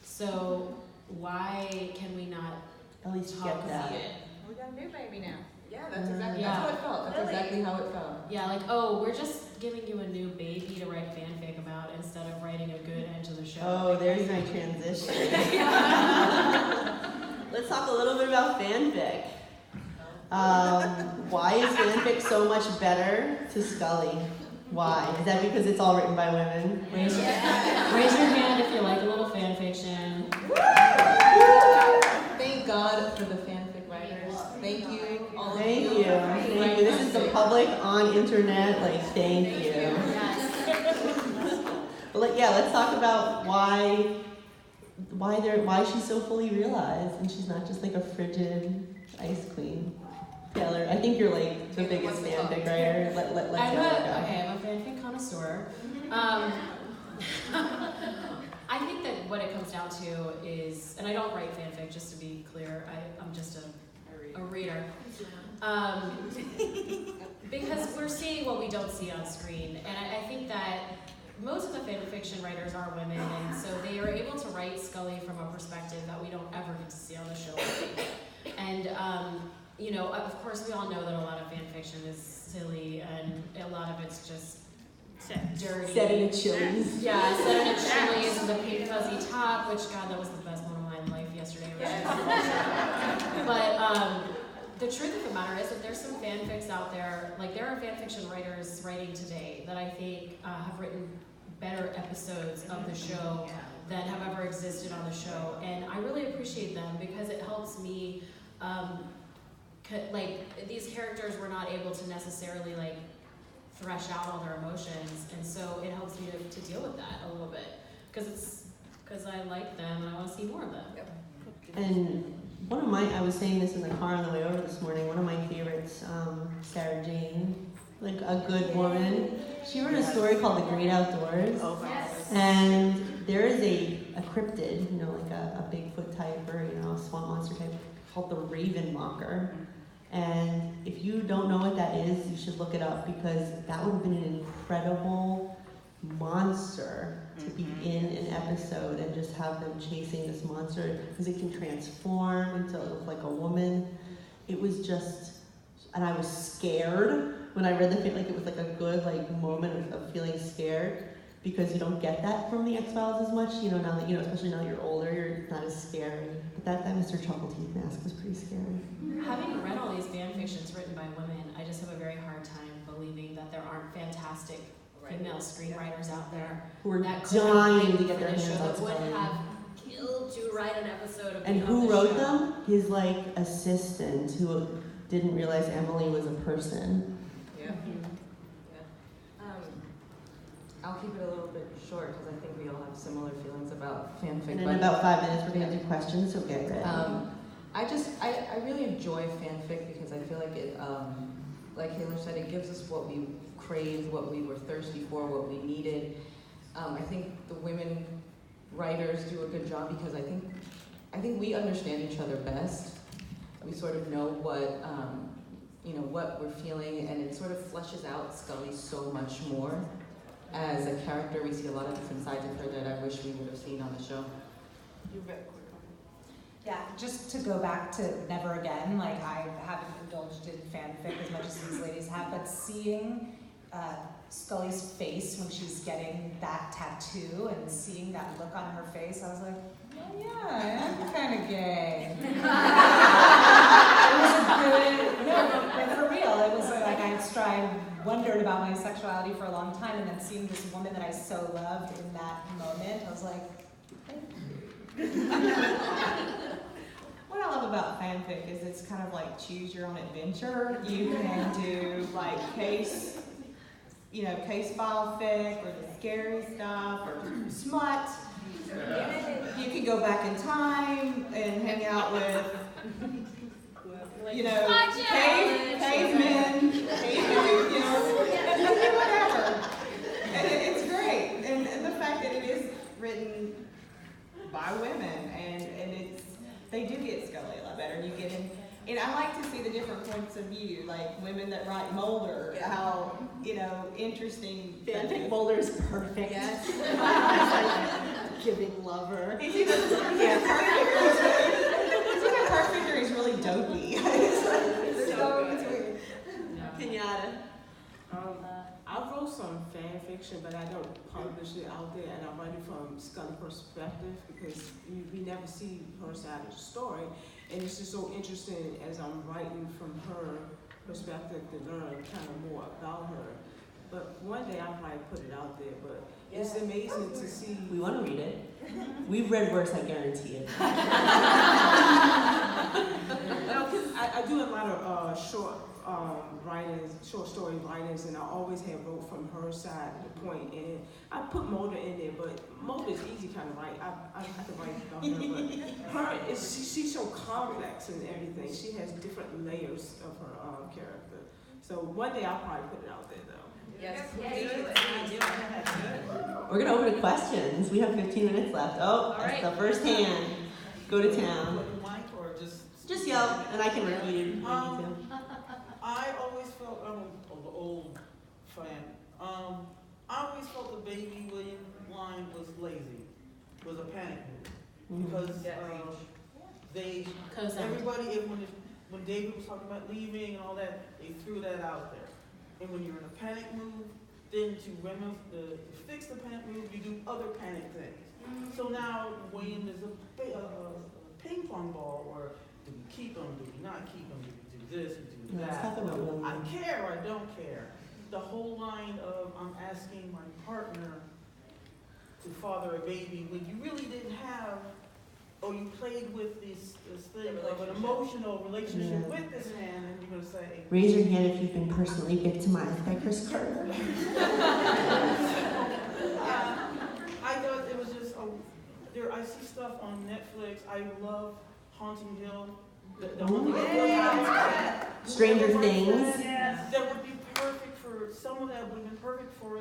So why can we not At least talk get that. about it? We got a new baby now. Yeah, that's exactly Yeah. that's how it felt. That's Really? exactly how it felt. Yeah, like, oh, we're just giving you a new baby to write fanfic about instead of writing a good end to the show. Oh, there's my transition. Let's talk a little bit about fanfic. Why is fanfic so much better to Scully? Why? Is that because it's all written by women? Raise your hand if you like a little fanfiction. Thank God for the fanfic writers. Thank you, all of Thank you. you. Thank you. This is the public on internet. Thank you. But let's talk about why she's so fully realized and she's not just a frigid ice queen. Taylor, I think you're the biggest fanfic writer. Let I'm Taylor go. I'm a fanfic connoisseur. I think that what it comes down to is, and I don't write fanfic, just to be clear, I'm just a reader. Because we're seeing what we don't see on screen, and I think that most of the fanfiction writers are women, and so they are able to write Scully from a perspective that we don't ever get to see on the show. And you know, of course, we all know that a lot of fanfiction is silly, and a lot of it's just dirty. Set in a Chili's. Yeah, set in a Chili's with a pink fuzzy top, which, God, that was the best moment of my life yesterday. But the truth of the matter is that there's some fanfics out there, there are fanfiction writers writing today that I think have written better episodes of the show than have ever existed on the show, and I really appreciate them because it helps me, these characters were not able to necessarily thresh out all their emotions, and so it helps me to deal with that a little bit because I like them and I want to see more of them. And I was saying this in the car on the way over this morning, one of my favorites, Sarah Jane, a good woman. She wrote a story called The Great Outdoors. And there is a cryptid, a Bigfoot type or, a swamp monster type called the Raven Mocker. And if you don't know what that is, you should look it up because that would have been an incredible monster to be in an episode and just have them chasing this monster because it can transform into look a woman. It was just, and I was scared when I read the thing, it was a good moment of feeling scared. because you don't get that from the X-Files as much, now that, especially now that you're older, you're not as scary. But that Mr. Chuckleteeth mask was pretty scary. Having read all these fan fictions written by women, I just have a very hard time believing that there aren't fantastic female screenwriters out there Who are that could dying have to get their written a hands show on that would Scully. have killed to write an episode of And of who the wrote show. them? His assistant who didn't realize Emily was a person. Yeah. I'll keep it a little bit short because I think we all have similar feelings about fanfic. And in about 5 minutes we're gonna do questions, so get ready. I really enjoy fanfic because I feel like it, like Taylor said, it gives us what we craved, what we were thirsty for, what we needed. I think the women writers do a good job because I think we understand each other best. We sort of know what, what we're feeling, and it sort of fleshes out Scully so much more. As a character, we see a lot of different sides of her that I wish we would have seen on the show. Yeah, just to go back to Never Again, I haven't indulged in fanfic as much as these ladies have, but seeing Scully's face when she's getting that tattoo and seeing that look on her face, I was like, oh yeah, I am kind of gay. It was a good, but for real, it was I wondered about my sexuality for a long time, and then seeing this woman that I so loved in that moment, I was like, What I love about fanfic is it's kind of like choose your own adventure. You can do case file fic, or the scary stuff, or smut. You can go back in time and hang out with, cavemen, whatever. And it's great. And the fact that it is written by women, and they do get Scully a lot better. You get in, and I like to see the different points of view, like women that write Mulder, how interesting. Fanfic Mulder is perfect. Yes. Giving lover. He's either perfect or he's really dopey. It's weird. Kenyatta. I wrote some fan fiction, but I don't publish it out there, and I write it from Scully's perspective because we never see her side of the story, and it's just so interesting as I'm writing from her perspective to learn kind of more about her. But one day I'll probably put it out there, but it's amazing to see. We want to read it. We've read worse, I guarantee it. I do a lot of short story writings, and I always have wrote from her side of the point, and I put Mulder in there, but Mulder is easy kind of write. I can write about her, but she's so complex and everything. She has different layers of her character. So one day I'll probably put it out there, though. Yes. We're gonna open to questions. We have 15 minutes left. Oh, that's the first hand. Go to town. Just yell, and I can repeat it if you need to. I always felt, I'm an old fan, I always felt the Baby William line was lazy, was a panic move. Because everybody, when David was talking about leaving and all that, they threw that out there. And when you're in a panic move, then to fix the panic move, you do other panic things. So now William is a ping pong ball, or do we keep him, do we not keep him, do we do this, we do that. Let's talk about William. I care or I don't care. The whole line of I'm asking my partner to father a baby when you really didn't have, or you played with this thing of an emotional relationship with this man, and you're going to say, Raise your hand if you've been personally victimized by Chris Carter. I thought it was just, I see stuff on Netflix. I love Haunting Hill. The Haunting Hill. Stranger Things. That would be perfect for, some of that would have been perfect for,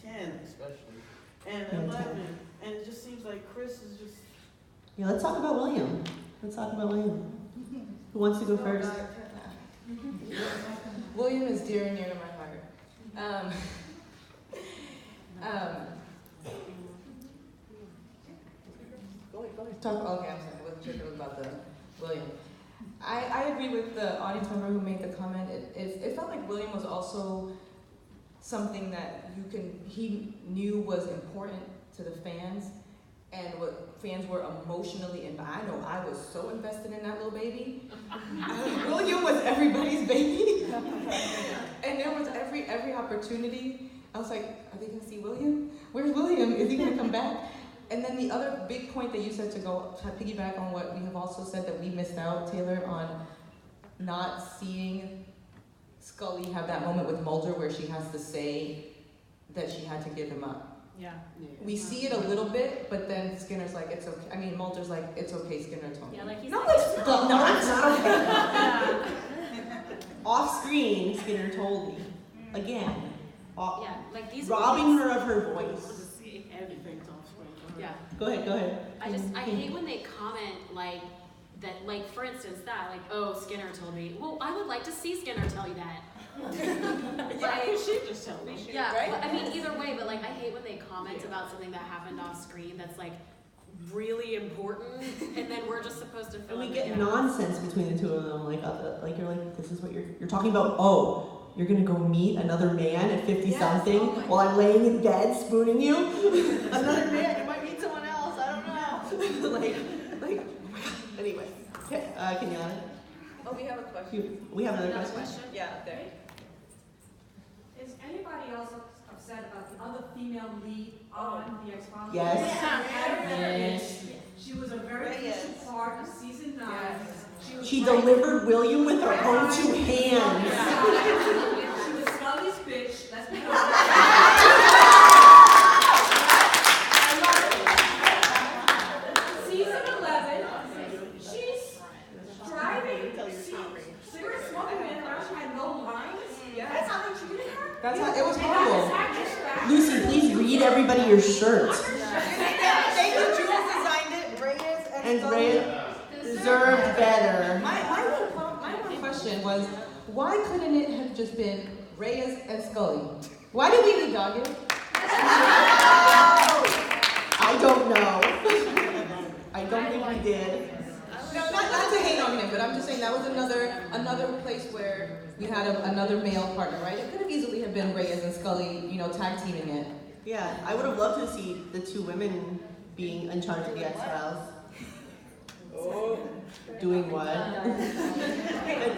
10 especially, and 11. And it just seems like Chris is just. Yeah, let's talk about William. Who wants to go first? William is dear and near to my heart. Okay, I'm sorry. I wasn't sure if it was about the William. I agree with the audience member who made the comment. It felt like William was also something that he knew was important to the fans, and what fans were emotionally I know I was so invested in that little baby. William was everybody's baby. And there was every opportunity. I was like, are they gonna see William? Where's William? Is he gonna come back? And then the other big point that you said, to piggyback on what we have also said, that we missed out, Taylor, on not seeing Scully have that moment with Mulder where she has to say that she had to give him up. Yeah. We see it a little bit, but then Skinner's like, it's okay. I mean, Mulder's like, it's okay, Skinner told me. Yeah, like he's No, like, it's not okay. Off screen, Skinner told me. Again. yeah, like these Robbing movies- her of her voice. Everything's off screen for her. Yeah. Go ahead. I hate when they comment like that, like for instance that, like, oh, Skinner told me. Well, I would like to see Skinner tell you that. Yeah, she just told me. Yeah, Right? but, I mean either way, but like I hate when they comment about something that happened off screen that's like really important, and then we're just supposed to fill And we in get the gaps. nonsense between the two of them, like you're like, this is what you're talking about. Oh, you're gonna go meet another man at 50 something while I'm laying in bed spooning you. Another man, you might meet someone else. I don't know. like, anyway. Okay, Kenyatta. Oh, we have a question. We have another Another question. question? Yeah, there. Is anybody else upset about the other female lead on The X-Files? Yes. Yes. She was a very crucial part of season 9. She delivered William with her own two hands. She was Scully's bitch. Let's be honest. Season 11, she's driving. Cigarette smoking man around. She had no lines. That's how they treated her. That's how, it was And now horrible. it's actress back. Lucy, please read everybody your shirt. Thank you, Jules designed it, Reyes And Scully. Reyes deserved better. My one question was, why couldn't it have just been Reyes and Scully? Why did we need Doggett? I don't know. I don't think we did. No, not to hate on him, but I'm just saying that was another place where we had another male partner, right? It could have easily have been Reyes and Scully, tag teaming it. Yeah, I would have loved to see the two women being in charge of the X-Files. Doing what?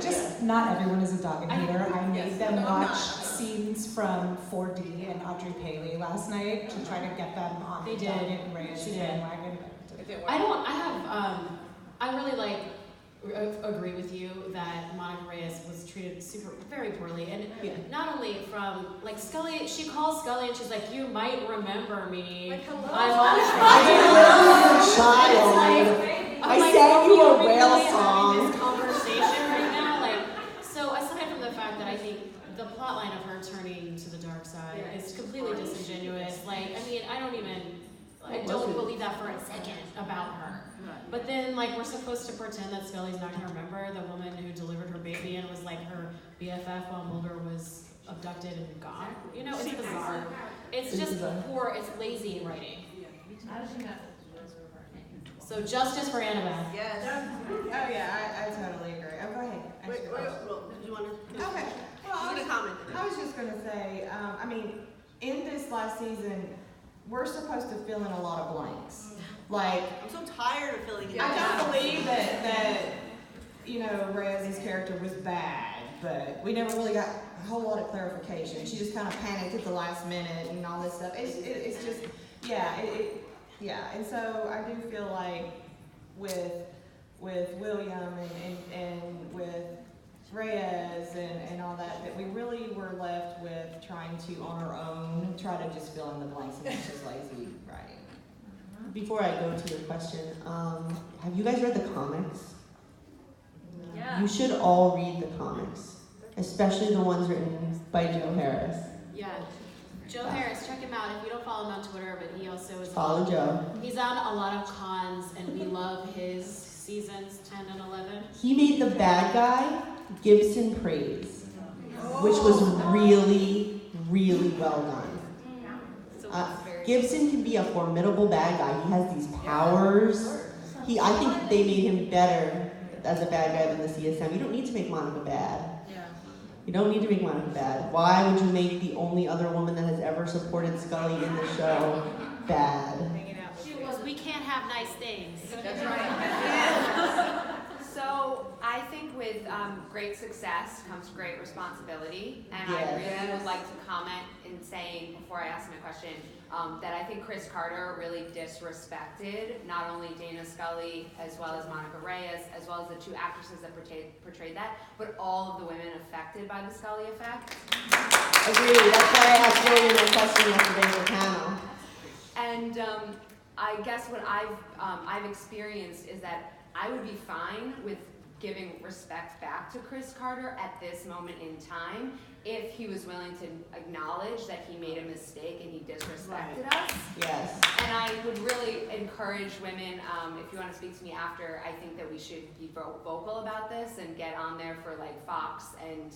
Just not everyone is a dog and hater. I made them watch scenes from 4D and Audrey Paley last night to try to get them on They the did. Doggett and Reyes She did. bandwagon. I really agree with you that Monica Reyes was treated very poorly, and not only from like Scully, she calls Scully and she's like, you might remember me. Like, hello? I'm I child. I sang you a whale really song. having this conversation right now, so aside from the fact that I think the plot line of her turning to the dark side is completely disingenuous. I don't believe that for a second about her. But then, we're supposed to pretend that Scully's not gonna remember the woman who delivered her baby and was like her BFF while Mulder was abducted and gone. It's bizarre. It's just poor, it's lazy writing. So justice for Annabelle. Yes. Oh yeah, I totally agree. Oh, go ahead. Wait, do you want to? Okay. Well, I'm gonna comment. I was just gonna say, in this last season, we're supposed to fill in a lot of blanks. I'm so tired of filling it I out. don't believe that Reyes' character was bad, but we never really got a whole lot of clarification. She just kind of panicked at the last minute and all this stuff. It's just, and so I do feel like with William and with Reyes and all that we really were left with trying to, on our own, try to just fill in the blanks, and it's just lazy writing. Before I go to your question, have you guys read the comics? Yeah. You should all read the comics, especially the ones written by Joe Harris. Yeah. Joe Harris, check him out. If you don't follow him on Twitter, but he also is Follow Joe. He's on a lot of cons, and we love his seasons 10 and 11. He made the bad guy Gibson Praise, which was really, really well done. Gibson can be a formidable bad guy. He has these powers. I think they made him better as a bad guy than the CSM. You don't need to make Monica bad. Yeah. You don't need to make Monica bad. Why would you make the only other woman that has ever supported Scully in the show bad? Because we can't have nice things. That's right. So I think with great success comes great responsibility, and I really would like to comment in saying, before I ask my question, that I think Chris Carter really disrespected not only Dana Scully as well as Monica Reyes, as well as the two actresses that portrayed that, but all of the women affected by the Scully Effect. Agreed. That's why I asked Gillian that question yesterday in the panel. And I guess what I've experienced is that I would be fine with giving respect back to Chris Carter at this moment in time if he was willing to acknowledge that he made a mistake and he disrespected us. Yes. And I would really encourage women, if you want to speak to me after, I think that we should be vocal about this and get on there for like Fox and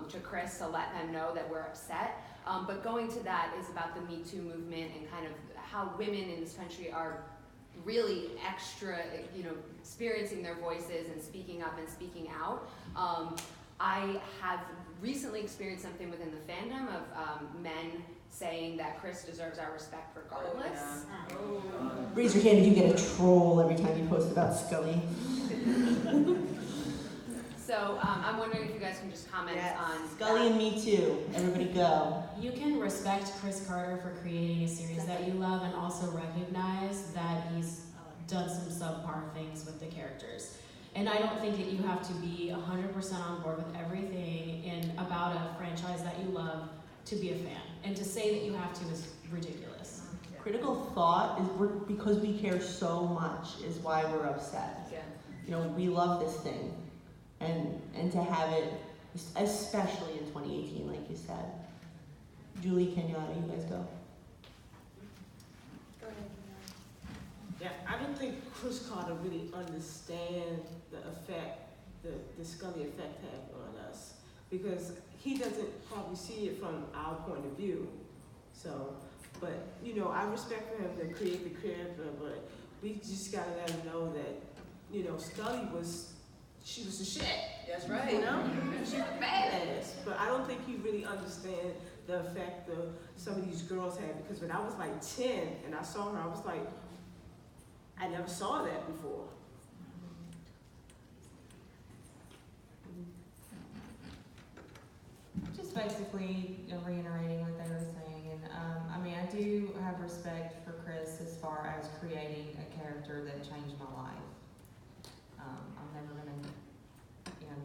to Chris to let them know that we're upset. But going to that is about the Me Too movement and kind of how women in this country are really extra, experiencing their voices and speaking up and speaking out. I have recently experienced something within the fandom of men saying that Chris deserves our respect regardless. Raise your hand if you get a troll every time you post about Scully. So I'm wondering if you guys can just comment on Scully and Me Too. Everybody go. You can respect Chris Carter for creating a series that you love and also recognize that he's done some subpar things with the characters. And I don't think that you have to be 100% on board with everything about a franchise that you love to be a fan. And to say that you have to is ridiculous. Critical thought is because we care so much is why we're upset. Yeah. We love this thing. And to have it, especially in 2018, like you said. Julie, Kenyatta, you guys go. Go ahead. Yeah, I don't think Chris Carter really understands the effect the Scully Effect had on us, because he doesn't probably see it from our point of view. So, but I respect for him to create the character, but we just gotta let him know that Scully was the shit. That's right. She was badass. But I don't think he really understands the effect that some of these girls had, because when I was like 10 and I saw her, I was like, I never saw that before. Just basically reiterating what they were saying, and I do have respect for Chris as far as creating a character that changed my life. I'm never gonna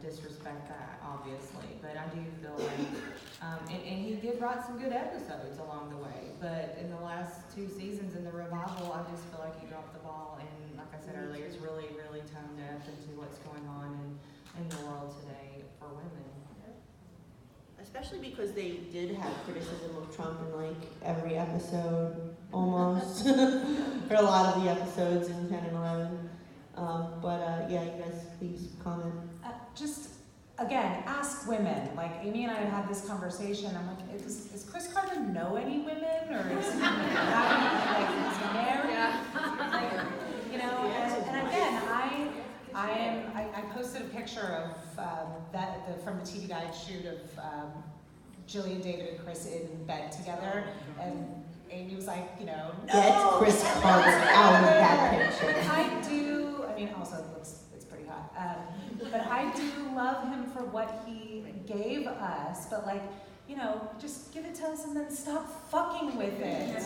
disrespect that, obviously, but I do feel like, and he did write some good episodes along the way, but in the last 2 seasons in the revival, I just feel like he dropped the ball, and like I said earlier, it's really, really tone deaf into what's going on in the world today for women. Especially because they did have criticism of Trump in like every episode, almost, for a lot of the episodes in 10 and 11. You guys please comment. Just, again, ask women. Like, Amy and I had this conversation. I'm like, does Chris Carter know any women? Or is he married? Yeah. And again, I posted a picture of from the TV Guide shoot of Gillian, David, and Chris in bed together. And Amy was like, no. Get Chris Carter out of that picture. Also it's pretty hot. But I do love him for what he gave us, but just give it to us and then stop fucking with it.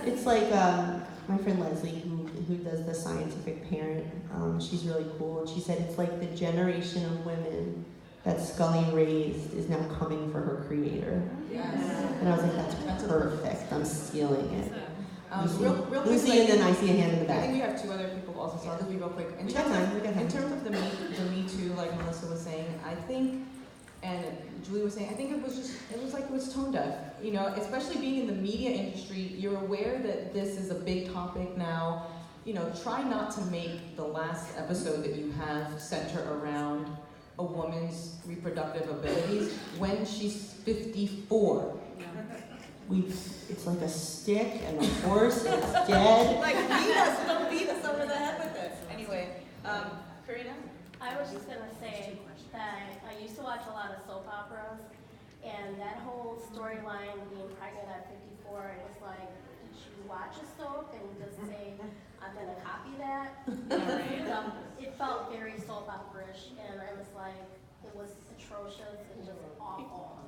It's like my friend Leslie, who does the Scientific Parent, she's really cool, and she said it's like the generation of women that Scully raised is now coming for her creator. Yes. And I was like, that's perfect. I'm stealing it. Real quick, Lucy, and then I see a hand in the back. I think we have 2 other people also, so I'll just be real quick. We got time. In terms of the Me Too, like Melissa was saying, I think, and Julie was saying, I think it was tone deaf. Especially being in the media industry, you're aware that this is a big topic now. Try not to make the last episode that you have center around a woman's reproductive abilities when she's 54. It's like a stick and a horse and it's dead. Like, don't beat us over the head with it. Anyway, Karina? I was just gonna say that I used to watch a lot of soap operas, and that whole storyline being pregnant at 54, it was like, did you watch a soap and just say, I'm gonna copy that? It felt very soap opera-ish, and I was like, it was atrocious and just awful.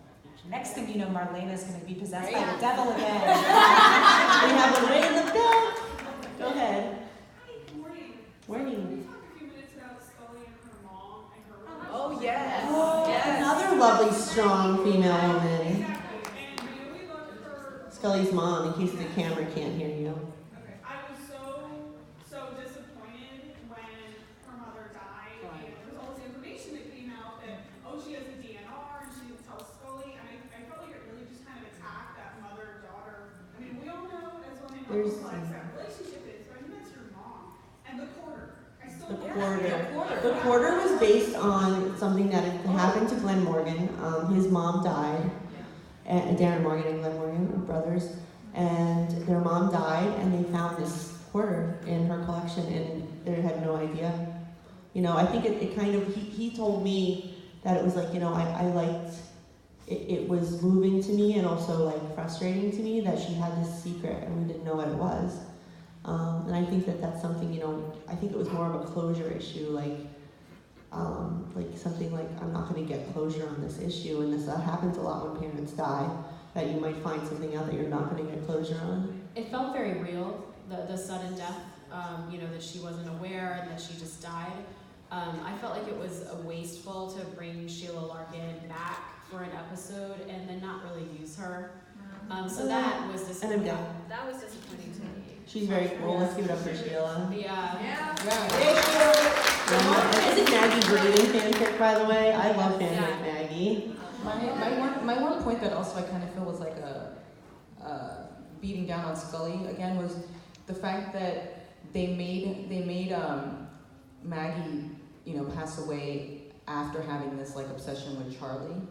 Next thing you know, Marlena's going to be possessed by the devil again. We have one right in the back. Go ahead. Hi, good morning. Morning. Can we talk a few minutes about Scully and her mom and her relationship? Oh, yes. Oh, Yes. another lovely, strong female woman. Exactly. And we love her. Scully's mom, in case the camera can't hear you. Okay. I was so disappointed when her mother died. And there was all this information that came out that, oh, she has a DNR and she didn't tell Scully. And I felt like it really just kind of attacked that mother-daughter. I mean, we all know as women how There's- complex that relationship is, but I mean, that's your mom. And the quarter. I still The love Quarter. The Quarter was based on something that had happened to Glenn Morgan. His mom died. And Darren Morgan and Glenn Morgan were brothers. And their mom died, and they found this quarter in her collection, and they had no idea. You know, I think it kind of, he told me that it was like, you know, I liked, it was moving to me and also like frustrating to me that she had this secret and we didn't know what it was. And I think that that's something, you know, I think it was more of a closure issue, like something like, I'm not going to get closure on this issue, and this happens a lot when parents die, that you might find something out that you're not going to get closure on. It felt very real, the sudden death, you know, that she wasn't aware and that she just died. I felt like it was wasteful to bring Sheila Larkin back for an episode and then not really use her. So that was disappointing. That was disappointing to me. She's very cool. Let's give it up for Sheila. Yeah. This is Maggie Breeden fanfic, by the way. I love fanfic Maggie. My one point that also I kind of feel was like a beating down on Scully again was the fact that they made Maggie, you know, pass away after having this like obsession with Charlie.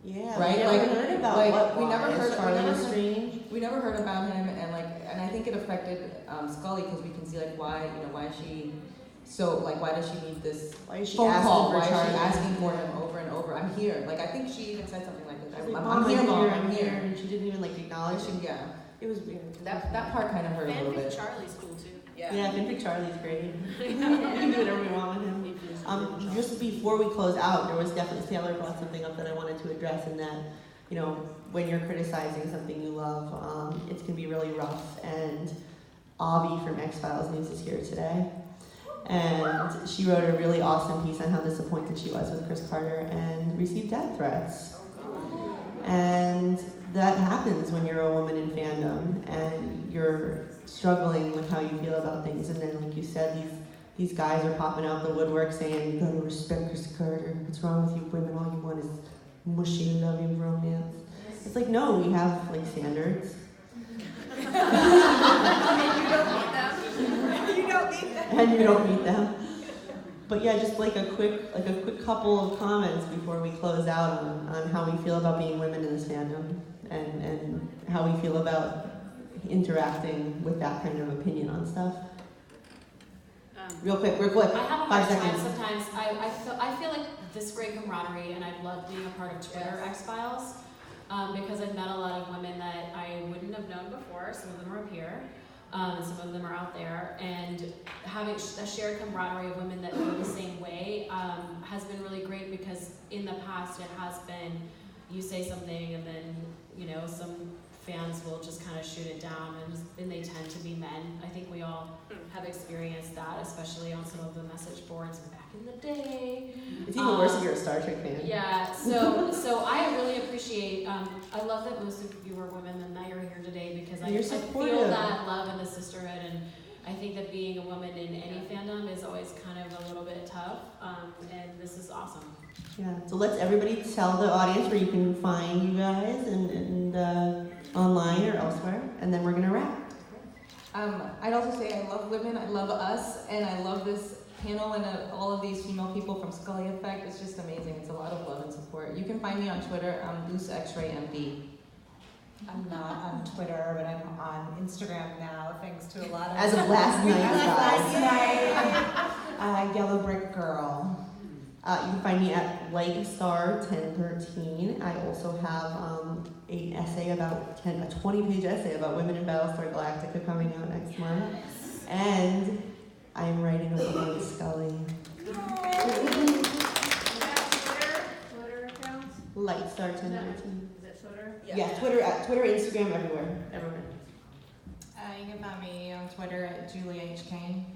Yeah, right. We never heard about what we never heard Charlie Strange. We never heard about him, and I think it affected Scully because we can see like why is she so like why does she need this Why is she phone asking call? for Why is Charlie? she asking for him over and over? I'm here. Like I think she even said something like this. Like, I'm here, Mom. I'm here, and she didn't even like acknowledge it. Yeah, It was weird. that part kind of hurt a little Fanfic bit. Charlie's cool too. Yeah, fanfic Charlie's great. We can do whatever we want with him. Just before we close out, there was definitely, Taylor brought something up that I wanted to address, in that, you know, when you're criticizing something you love, it can be really rough. And Avi from X-Files News is here today. And she wrote a really awesome piece on how disappointed she was with Chris Carter and received death threats. And that happens when you're a woman in fandom and you're struggling with how you feel about things. And then, like you said, these guys are popping out the woodwork saying, you gotta respect Chris Carter. What's wrong with you women? All you want is mushy, loving romance. It's like, no, we have like standards. And you don't meet them. But yeah, just like a quick couple of comments before we close out on how we feel about being women in this fandom and how we feel about interacting with that kind of opinion on stuff. Real quick. I have a 5 hard time seconds. sometimes. I feel like this great camaraderie, and I've loved being a part of Twitter X-Files because I've met a lot of women that I wouldn't have known before. Some of them are up here, and some of them are out there. And having a shared camaraderie of women that feel the same way has been really great, because in the past it has been, you say something and then, you know, some fans will just kind of shoot it down, and they tend to be men. I think we all have experienced that, especially on some of the message boards back in the day. It's even worse if you're a Star Trek fan. Yeah, so I really appreciate, I love that most of you are women and that you're here today, because I feel that love and the sisterhood, and I think that being a woman in any fandom is always kind of a little bit tough, and this is awesome. Yeah, so let's everybody tell the audience where you can find you guys and online or elsewhere, and then we're gonna wrap. I'd also say I love women, I love us, and I love this panel and all of these female people from Scully Effect. It's just amazing. It's a lot of love and support. You can find me on Twitter. I'm Luz X-Ray MD. I'm not on Twitter, but I'm on Instagram now, thanks to a lot of... As of last night, guys. Last night, Yellow Brick Girl. You can find me at LikeStar1013. I also have an essay about a 20-page essay about women in Battlestar Galactica coming out next month. And I'm writing a book on Scully. Twitter accounts? LikeStar1013. Is it Twitter? Yeah, Twitter, Instagram, everywhere. You can find me on Twitter at Julie H. Cain.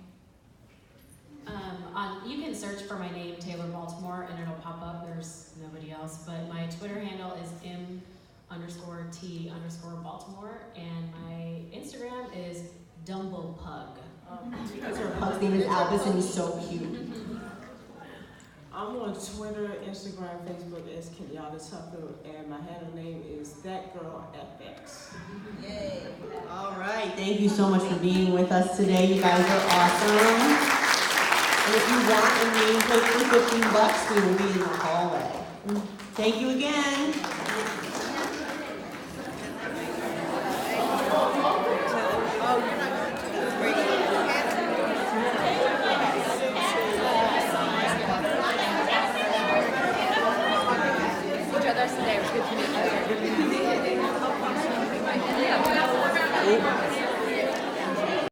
You can search for my name, Taylor Baltimore, and it'll pop up. There's nobody else, but my Twitter handle is m_t_Baltimore, and my Instagram is DumblePug. Because her pug's name is Albus and he's so cute. I'm on Twitter, Instagram, Facebook as Kenyatta Tucker, and my handle name is ThatGirlFX. Yay. All right, thank you so much for being with us today. You guys are awesome. And if you want a name plate for $15, we will be in the hallway. Thank you again. Today. It was good to meet you.